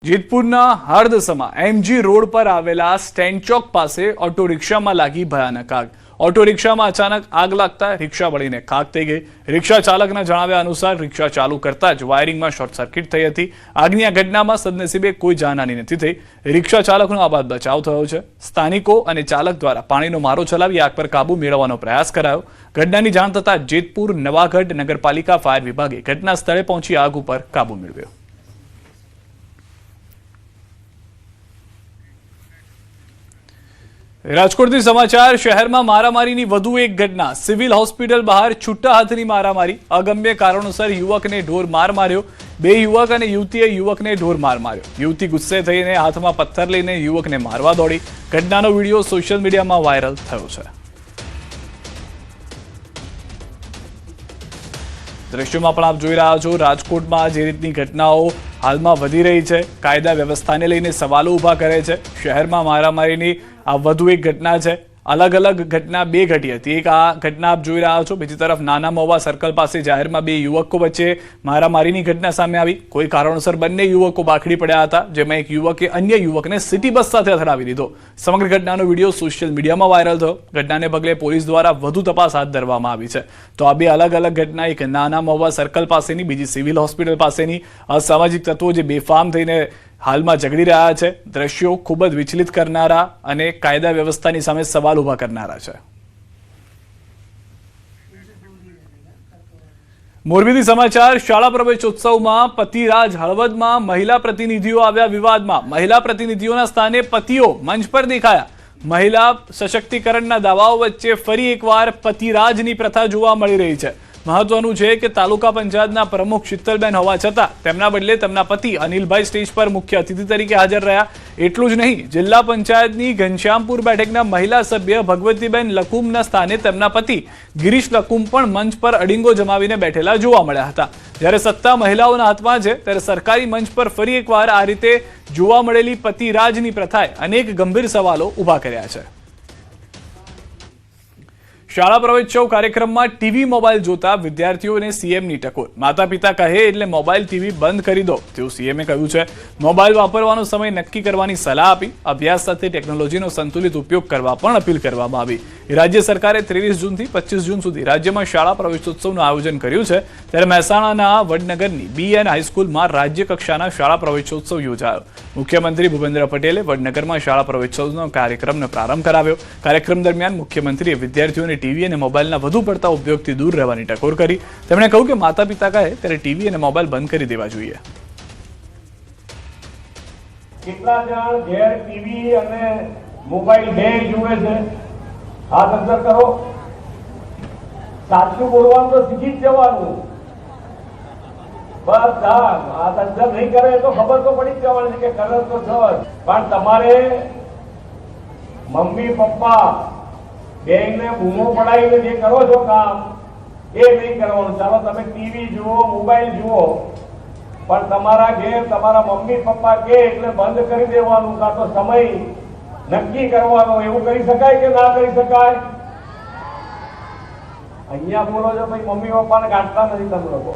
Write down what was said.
જેતપુરના હળદસમાં MG road પર આવેલા stand ચોક પાસે ઓટો રિક્ષામાં લાગી ભયાનક આગ। ઓટો રિક્ષામાં અચાનક આગ લાગતા રિક્ષા બળીને ખાક થઈ ગઈ। રિક્ષા ચાલકના જણાવ્યા અનુસાર રિક્ષા ચાલુ કરતા જ વાયરિંગમાં શોર્ટ સર્કિટ થઈ હતી। આગની આ ઘટનામાં સદનસીબે કોઈ જાનહાની નથી થઈ। રિક્ષા ચાલકનો આબાદ બચાવ થયો છે। સ્થાનિકો અને ચાલક દ્વારા પાણીનો મારો ચલાવી આગ પર કાબુ મેળવવાનો પ્રયાસ કરાયો। ઘટનાની જાણ થતાં જેતપુર નવાગઢ નગરપાલિકા ફાયર વિભાગે ઘટના સ્થળે પહોંચી આગ ઉપર કાબુ મેળવ્યો। રાજકોટથી સમાચાર। શહેરમાં મારામારીની વધુ એક ઘટના। સિવિલ હોસ્પિટલ બહાર છૂટા હાથની મારામારી। અગમ્ય કારણોસર યુવકને ઢોર માર માર્યો। બે યુવક અને યુવતીએ યુવકને ઢોર માર માર્યો। યુવતી ગુસ્સે થઈને હાથમાં પથ્થર લઈને યુવકને મારવા દોડી। ઘટનાનો વિડીયો સોશિયલ મીડિયામાં વાયરલ થયો છે। દ્રશ્યોમાં પણ આપ જોઈ રહ્યા છો, રાજકોટમાં જે રીતની ઘટનાઓ હાલમાં વધી રહી છે, કાયદા વ્યવસ્થાને લઈને સવાલો ઊભા કરે છે। શહેરમાં મારામારીની આ વધુ એક ઘટના છે। અલગ અલગ ઘટના બે ઘટી હતી। એક આ ઘટના આપ જોઈ રહ્યા છો, બીજી તરફ નાના મહુવા સર્કલ પાસે જાહેરમાં બે યુવકો વચ્ચે મારામારીની ઘટના સામે આવી। કોઈ કારણોસર બંને યુવકો બાખડી પડ્યા હતા, જેમાં એક યુવકે અન્ય યુવકને સિટી બસ સાથે અથડાવી દીધો। સમગ્ર ઘટનાનો વિડીયો સોશિયલ મીડિયામાં વાયરલ થયો। ઘટનાને પગલે પોલીસ દ્વારા વધુ તપાસ હાથ ધરવામાં આવી છે। તો આ બે અલગ અલગ ઘટના, એક નાના મહુવા સર્કલ પાસેની, બીજી સિવિલ હોસ્પિટલ પાસેની। અસામાજિક તત્વો જે બેફામ થઈને હાલમાં ઝઘડી રહ્યા છે। દ્રશ્યો ખૂબ જ વિચલિત કરનારા અને કાયદા વ્યવસ્થાની સામે સવાલ ઊભા કરનારા છે। મોરબીથી સમાચાર। શાળા પ્રવેશોત્સવમાં પતિરાજ હળવદમાં મહિલા પ્રતિનિધિઓ આવ્યા વિવાદમાં। મહિલા પ્રતિનિધિઓના સ્થાને પતિઓ મંચ પર દેખાયા। મહિલા સશક્તિકરણના દાવાઓ વચ્ચે ફરી એકવાર પતિરાજની પ્રથા જોવા મળી રહી છે। મહત્વનું છે કે તાલુકા પંચાયતના પ્રમુખ શીતલબેન હોવા છતાં તેમના બદલે તેમના પતિ અનિલભાઈ સ્ટેજ પર મુખ્ય અતિથિ તરીકે હાજર રહ્યા। એટલું જ નહીં, જિલ્લા પંચાયતની ઘનશ્યામપુર બેઠકના મહિલા સભ્ય ભગવતીબેન લકુમના સ્થાને તેમના પતિ ગિરીશ લકુમ પણ મંચ પર અડીંગો જમાવીને બેઠેલા જોવા મળ્યા હતા। જ્યારે સત્તા મહિલાઓના હાથમાં છે, ત્યારે સરકારી મંચ પર ફરી એકવાર આ રીતે જોવા મળેલી પતિરાજની પ્રથાએ અનેક ગંભીર સવાલો ઊભા કર્યા છે। શાળા પ્રવેશોત્સવ કાર્યક્રમમાં ટીવી મોબાઈલ જોતા વિદ્યાર્થીઓને સીએમની ટકોર। માતા પિતા કહે એટલે મોબાઈલ ટીવી બંધ કરી દો તેવું સીએમએ કહ્યું છે। મોબાઈલ વાપરવાનો સમય નક્કી કરવાની સલાહ આપી। અભ્યાસ સાથે ટેકનોલોજીનો સંતુલિત ઉપયોગ કરવા પણ અપીલ કરવામાં આવી। રાજ્ય સરકારે 23 જૂનથી 25 જૂન સુધી રાજ્યમાં શાળા પ્રવેશોત્સવનું આયોજન કર્યું છે। ત્યારે મહેસાણાના વડનગરની બીએન હાઈસ્કૂલમાં રાજ્ય કક્ષાના શાળા પ્રવેશોત્સવ યોજાયો। મુખ્યમંત્રી ભૂપેન્દ્ર પટેલે વડનગરમાં શાળા પ્રવેશોત્સવનો કાર્યક્રમનો પ્રારંભ કરાવ્યો। કાર્યક્રમ દરમિયાન મુખ્યમંત્રીએ વિદ્યાર્થીઓને ટીવી અને મોબાઈલના વધુ પડતા ઉપયોગથી દૂર રહેવાની ટકોર કરી। તેમણે કહ્યું કે માતા પિતા કહે ત્યારે ટીવી અને મોબાઈલ બંધ કરી દેવા જોઈએ। કેટલા જણ ઘેર ટીવી અને મોબાઈલ બે જુએ છે? હાથ અંદર કરો। સાચું બોલવાનું તો શીખી જ જવાનું। બધા હાથ અંદર નહીં કરે તો ખબર તો પડી જ જવાની છે કે કરે તો સહજ, પણ તમારે મમ્મી પપ્પા બેંકને બૂમો પડાવીને જે કરો છો કામ એ નહીં કરવાનું। ચાલો તમે ટીવી જુઓ, મોબાઈલ જુઓ, પણ તમારા ઘેર તમારા મમ્મી પપ્પા કે એટલે બંધ કરી દેવાનું, કાં તો સમય નક્કી કરવાનો। એવું કરી શકાય કે ના કરી શકાય? અહીંયા બોલો છો ભાઈ, મમ્મી પપ્પાને ગાંઠતા નથી તમે લોકો।